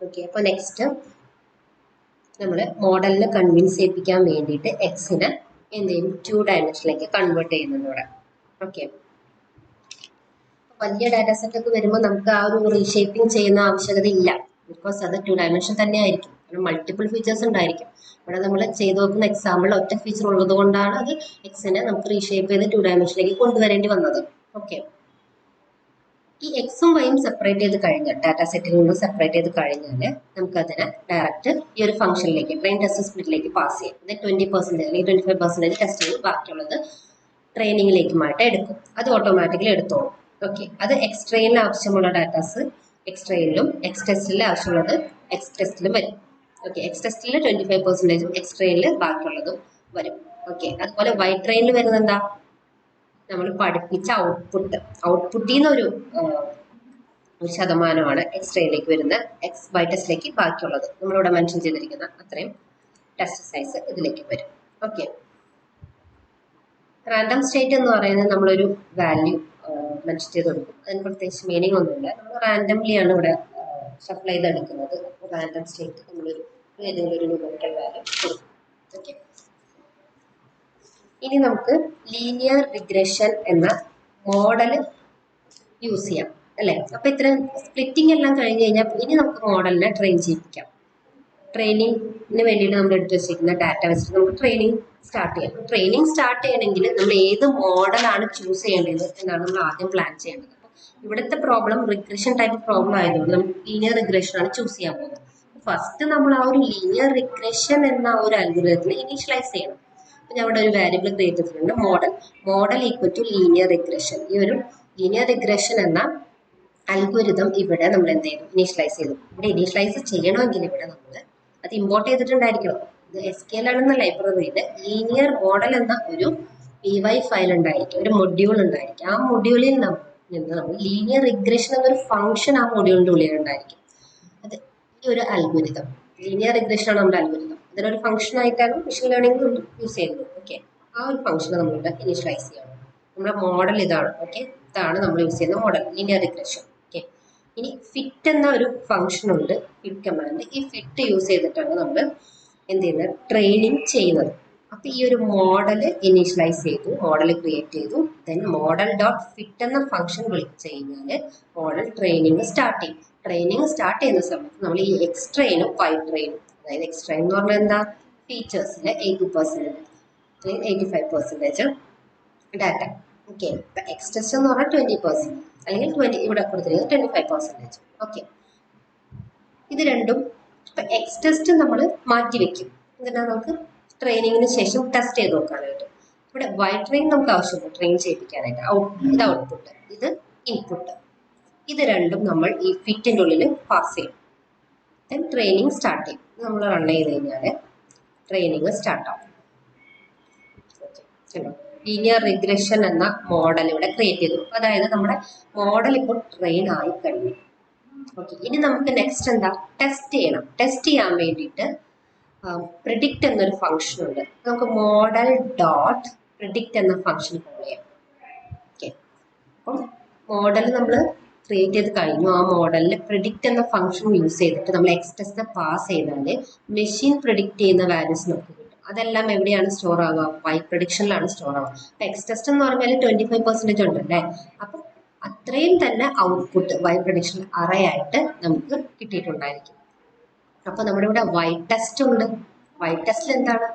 Okay, അപ്പോൾ next നമ്മൾ മോഡലിനെ കൺവിൻസ് ചെയ്യിപ്പിക്കാൻ വേണ്ടിയിട്ട് എക്സിനെ എന്ത് ചെയ്യും, 2 ഡയമെൻഷനിലേക്ക് കൺവേർട്ട് ചെയ്യുന്നുണ്ട് ഇവിടെ. ഓക്കെ, വലിയ ഡാറ്റാ സെറ്റ് ഒക്കെ വരുമ്പോൾ നമുക്ക് ആ ഒരു റീഷേപ്പിംഗ് ചെയ്യുന്ന ആവശ്യകത ഇല്ല. ബിക്കോസ് അത് 2 ഡയമെൻഷൻ തന്നെ ആയിരിക്കും. കാരണം മൾട്ടിപ്പിൾ ഫീച്ചേഴ്സ് ഉണ്ടായിരിക്കും. ഇവിടെ നമ്മൾ ചെയ്ത് നോക്കുന്ന എക്സാമ്പിൾ ഒറ്റ ഫീച്ചർ ഉള്ളത് കൊണ്ടാണ് അത് എക്സിനെ നമുക്ക് റീഷേപ്പ് ചെയ്ത് 2 ഡയമെൻഷനിലേക്ക് കൊണ്ടുവരേണ്ടി വന്നത്. ഓക്കെ, ഈ എക്സും വൈയും സെപ്പറേറ്റ് ചെയ്ത് കഴിഞ്ഞാൽ, ഡാറ്റാ സെറ്റിൽ നിന്ന് സെപ്പറേറ്റ് ചെയ്ത് കഴിഞ്ഞാൽ നമുക്ക് അതിനെ ഡയറക്റ്റ് ഈ ഒരു ഫംഗ്ഷനിലേക്ക് ട്രെയിൻ ടെസ്റ്റ് സ്പ്ലിറ്റിലേക്ക് പാസ് ചെയ്യും. ഇത് 20% അല്ലെങ്കിൽ 25% ടെസ്റ്റ് ചെയ്യും, ബാക്കിയുള്ളത് ട്രെയിനിങ്ങിലേക്കുമായിട്ട് എടുക്കും. അത് ഓട്ടോമാറ്റിക്കലി എടുത്തോളും. ഓക്കെ, അത് എക്സ് ട്രെയിനിൽ ആവശ്യമുള്ള ഡാറ്റാസ് എക്സ് ട്രെയിനിലും എക്സ് ടെസ്റ്റിൽ ആവശ്യമുള്ളത് എക്സ് ടെസ്റ്റിലും വരും. ഓക്കെ, എക്സ് ടെസ്റ്റിൽ 25%, എക്സ് ട്രെയിനിൽ ബാക്കിയുള്ളതും വരും. ഓക്കെ, അതുപോലെ വൈ ട്രെയിനിൽ വരുന്നത് എന്താ, നമ്മൾ പഠിപ്പിച്ച ഔട്ട്പുട്ടിൽ നിന്ന് ഒരു ശതമാനമാണ് എക്സ് ട്രെയിനിലേക്ക് വരുന്ന, എക്സ് വൈ ടെസ്റ്റിലേക്ക് ബാക്കിയുള്ളത് നമ്മളിവിടെ മെൻഷൻ ചെയ്തിരിക്കുന്ന അത്രയും ടെസ്റ്റ് സൈസ് ഇതിലേക്ക് വരും. ഓക്കെ, റാൻഡം സ്റ്റേറ്റ് എന്ന് പറയുന്നത് നമ്മളൊരു വാല്യൂ മെൻഷൻ ചെയ്ത് കൊടുക്കും. അതിന് പ്രത്യേകിച്ച് മീനിങ് ഒന്നുമില്ല. നമ്മൾ റാൻഡംലി ആണ് ഇവിടെ ഷഫിൾ ചെയ്തെടുക്കുന്നത്. റാൻഡം സ്റ്റേറ്റ് നമ്മളൊരു ഏതെങ്കിലും ഒരു ന്യൂമറിക്കൽ വാല്യൂ കൊടുക്കും. ഓക്കെ, ഇനി നമുക്ക് ലീനിയർ റിഗ്രഷൻ എന്ന മോഡൽ യൂസ് ചെയ്യാം അല്ലേ. അപ്പൊ ഇത്രയും സ്പ്ലിറ്റിംഗ് എല്ലാം കഴിഞ്ഞ് കഴിഞ്ഞാൽ ഇനി നമുക്ക് മോഡലിനെ ട്രെയിൻ ചെയ്യിപ്പിക്കാം. ട്രെയിനിങ്ങിന് വേണ്ടിയിട്ട് നമ്മൾ എടുത്തു വെച്ചിരിക്കുന്ന ഡാറ്റ വെച്ചിട്ട് നമുക്ക് ട്രെയിനിങ് സ്റ്റാർട്ട് ചെയ്യാം. ട്രെയിനിങ് സ്റ്റാർട്ട് ചെയ്യണമെങ്കിൽ നമ്മൾ ഏത് മോഡലാണ് ചൂസ് ചെയ്യേണ്ടത് എന്നാണ് നമ്മൾ ആദ്യം പ്ലാൻ ചെയ്യേണ്ടത്. ഇവിടുത്തെ പ്രോബ്ലം റിഗ്രഷൻ ടൈപ്പ് പ്രോബ്ലം ആയതുകൊണ്ട് നമ്മൾ ലീനിയർ റിഗ്രഷൻ ആണ് ചൂസ് ചെയ്യാൻ പോകുന്നത്. ഫസ്റ്റ് നമ്മൾ ആ ഒരു ലീനിയർ റിഗ്രഷൻ എന്ന ഒരു അൽഗോരിതത്തിൽ ഇനീഷ്യലൈസ് ചെയ്യണം. അപ്പൊ ഞാൻ ഇവിടെ ഒരു വേരിയബിൾ ക്രിയേറ്റ് ചെയ്തിട്ടുണ്ട്, model equal to linear regression. ഈ ഒരു ലീനിയർ റിഗ്രഷൻ എന്ന അൽഗോരിതം ഇവിടെ നമ്മൾ എന്ത് ചെയ്തു, ഇനീഷ്യലൈസ് ചെയ്തു. ഇവിടെ ഇനീഷ്യലൈസ് ചെയ്യണമെങ്കിൽ ഇവിടെ നമ്മൾ അത് ഇമ്പോർട്ട് ചെയ്തിട്ടുണ്ടായിരിക്കണം. ഇത് SQL ആണെന്ന ലൈബ്രറിയിൽ ലീനിയർ മോഡൽ എന്ന ഒരു PY ഫയൽ ഉണ്ടായിരിക്കും, ഒരു മൊഡ്യൂൾ ഉണ്ടായിരിക്കും. ആ മൊഡ്യൂളിൽ നിന്ന് നമ്മൾ ലീനിയർ റിഗ്രഷൻ എന്നൊരു ഫംഗ്ഷൻ ആ മൊഡ്യൂളിന്റെ ഉള്ളിൽ ഉണ്ടായിരിക്കും. അത് ഈ ഒരു അൽഗോരിതം ലീനിയർ റിഗ്രഷൻ ആണ് നമ്മുടെ അൽഗോരിതം. ഇതിനൊരു ഫംഗ്ഷൻ ആയിട്ടാണ് മെഷീൻ ലേണിംഗ് യൂസ് ചെയ്യുന്നത്. ഓക്കെ, ആ ഒരു ഫംഗ്ഷൻ നമ്മളിവിടെ ഇനീഷ്യലൈസ് ചെയ്യണം. നമ്മുടെ മോഡൽ ഇതാണ്. ഓക്കെ, ഇതാണ് നമ്മൾ യൂസ് ചെയ്യുന്ന മോഡൽ ലീനിയർ റിഗ്രഷൻ. ഓക്കെ, ഇനി ഫിറ്റ് എന്ന ഒരു ഫംഗ്ഷൻ ഉണ്ട്, ഫിറ്റ് കമാൻഡ്. ഈ ഫിറ്റ് യൂസ് ചെയ്തിട്ടാണ് നമ്മൾ എന്ത് ചെയ്യുന്നത്, ട്രെയിനിങ് ചെയ്യുന്നത്. അപ്പൊ ഈ ഒരു മോഡൽ ഇനീഷ്യലൈസ് ചെയ്തു, മോഡൽ ക്രിയേറ്റ് ചെയ്തു, ദെൻ മോഡൽ ഡോട്ട് ഫിറ്റ് എന്ന ഫംഗ്ഷൻ വിളിച്ച് കഴിഞ്ഞാൽ മോഡൽ ട്രെയിനിങ് സ്റ്റാർട്ട് ചെയ്യും. ട്രെയിനിങ് സ്റ്റാർട്ട് ചെയ്യുന്ന സമയത്ത് നമ്മൾ ഈ എക്സ് ട്രെയിനും വൈ ട്രെയിനും, അതായത് എക്സ് ട്രെയിൻ എന്ന് പറഞ്ഞാൽ എന്താ, ഫീച്ചേഴ്സിലെ 80% അല്ലെങ്കിൽ 85% ഡാറ്റ. ഓക്കെ, ഇപ്പൊ എക്സ് ടെസ്റ്റ് എന്ന് പറഞ്ഞാൽ 20% അല്ലെങ്കിൽ 20, ഇവിടെ കൊടുത്തിരിക്കുന്നത് 25%. ഓക്കെ, ഇത് രണ്ടും ഇപ്പൊ എക്സ് ടെസ്റ്റ് നമ്മൾ മാറ്റി വെക്കും. എന്നിട്ട് നമുക്ക് ട്രെയിനിങ്ങിന് ശേഷം ടെസ്റ്റ് ചെയ്ത് നോക്കാനായിട്ട്. ഇവിടെ വൈ ട്രെയിൻ നമുക്ക് ആവശ്യമുണ്ട് ട്രെയിൻ ചെയ്യിപ്പിക്കാനായിട്ട്. ഇത് ഔട്ട്പുട്ട്, ഇത് ഇൻപുട്ട്. ഇത് രണ്ടും നമ്മൾ ഈ ഫിറ്റിന്റെ ഉള്ളിൽ പാസ് ചെയ്യും. ദെൻ ട്രെയിനിങ് സ്റ്റാർട്ട് ചെയ്യും. നമ്മൾ റൺ ചെയ്ത് കഴിഞ്ഞാൽ ട്രെയിനിങ് സ്റ്റാർട്ട് ആവും. ലീനിയർ റിഗ്രഷൻ എന്ന മോഡൽ ഇവിടെ ക്രിയേറ്റ് ചെയ്തു. അതായത് നമ്മുടെ മോഡൽ ഇപ്പോൾ ട്രെയിൻ ആയി കഴിഞ്ഞു. ഓക്കെ, ഇനി നമുക്ക് നെക്സ്റ്റ് എന്താ, ടെസ്റ്റ് ചെയ്യണം. ടെസ്റ്റ് ചെയ്യാൻ വേണ്ടിയിട്ട് പ്രിഡിക്റ്റ് എന്നൊരു ഫംഗ്ഷൻ ഉണ്ട്. നമുക്ക് മോഡൽ ഡോട്ട് പ്രിഡിക്റ്റ് എന്ന ഫംഗ്ഷൻ കോൾ ചെയ്യാം. ഓക്കെ, അപ്പം മോഡൽ നമ്മൾ ക്രിയേറ്റ് ചെയ്ത് കഴിഞ്ഞു. ആ മോഡലിൽ പ്രിഡിക്റ്റ് എന്ന ഫംഗ്ഷൻ യൂസ് ചെയ്തിട്ട് നമ്മൾ എക്സ് ടെസ്റ്റ് പാസ് ചെയ്താൽ മെഷീൻ പ്രിഡിക്റ്റ് ചെയ്യുന്ന വാല്യൂസ് നമുക്ക് കിട്ടും. അതെല്ലാം എവിടെയാണ് സ്റ്റോർ ആവുക, വൈ പ്രഡിക്ഷനിലാണ് സ്റ്റോർ ആവുക. അപ്പൊ എക്സ് ടെസ്റ്റ് എന്ന് പറഞ്ഞാൽ 25% ഉണ്ട് അല്ലേ. അപ്പൊ അത്രയും തന്നെ ഔട്ട്പുട്ട് വൈ പ്രഡിക്ഷൻ അറേ ആയിട്ട് നമുക്ക് കിട്ടിയിട്ടുണ്ടായിരിക്കും. അപ്പൊ നമ്മുടെ ഇവിടെ വൈ ടെസ്റ്റ് ഉണ്ട്. വൈ ടെസ്റ്റിൽ എന്താണ്,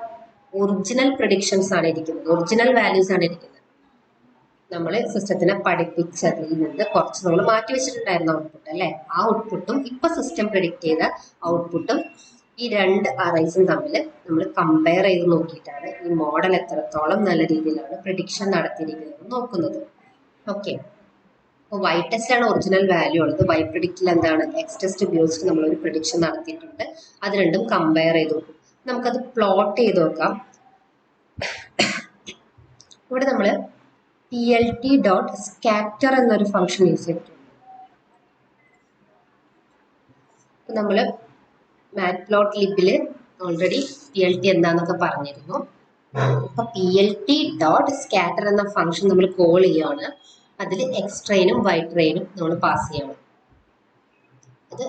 ഒറിജിനൽ പ്രഡിക്ഷൻസ് ആണ് ഇരിക്കുന്നത്, ഒറിജിനൽ വാല്യൂസ് ആണ് ഇരിക്കുന്നത്. നമ്മൾ സിസ്റ്റത്തിനെ പഠിപ്പിച്ചതിൽ നിന്ന് കുറച്ച് നമ്മൾ മാറ്റി വെച്ചിട്ടുണ്ടായിരുന്ന ഔട്ട്പുട്ട് അല്ലെ, ആ ഔട്ട്പുട്ടും ഇപ്പൊ സിസ്റ്റം പ്രെഡിക്റ്റ് ചെയ്ത ഔട്ട്പുട്ടും ഈ രണ്ട് അറേസും തമ്മിൽ നമ്മൾ കമ്പയർ ചെയ്ത് നോക്കിയിട്ടാണ് ഈ മോഡൽ എത്രത്തോളം നല്ല രീതിയിലാണ് പ്രഡിക്ഷൻ നടത്തിയിരിക്കുന്നത് നോക്കുന്നത്. ഓക്കെ, അപ്പോൾ വൈ ടെസ്റ്റിലാണ് ഒറിജിനൽ വാല്യൂ ഉള്ളത്. വൈ പ്രഡിക്റ്റിൽ എന്താണ്, എക്സ് ടെസ്റ്റ് ഉപയോഗിച്ചിട്ട് നമ്മൾ ഒരു പ്രഡിക്ഷൻ നടത്തിയിട്ടുണ്ട്. അത് രണ്ടും കമ്പയർ ചെയ്ത് നോക്കും. നമുക്കത് പ്ലോട്ട് ചെയ്ത് നോക്കാം. ഇവിടെ നമ്മൾ plt.scatter എന്നൊരു ഫംഗ്ഷൻ യൂസ് ചെയ്തിട്ടുണ്ട്. നമ്മൾ മാറ്റ്പ്ലോട്ലിബിൽ ഓൾറെഡി PLT എന്താന്നൊക്കെ പറഞ്ഞിരുന്നു. അപ്പൊ plt.scatter എന്ന ഫംഗ്ഷൻ നമ്മൾ കോൾ ചെയ്യുകയാണ്. അതിൽ എക്സ് ട്രെയിനും വൈ ട്രെയിനും നമ്മൾ പാസ് ചെയ്യണം. അത്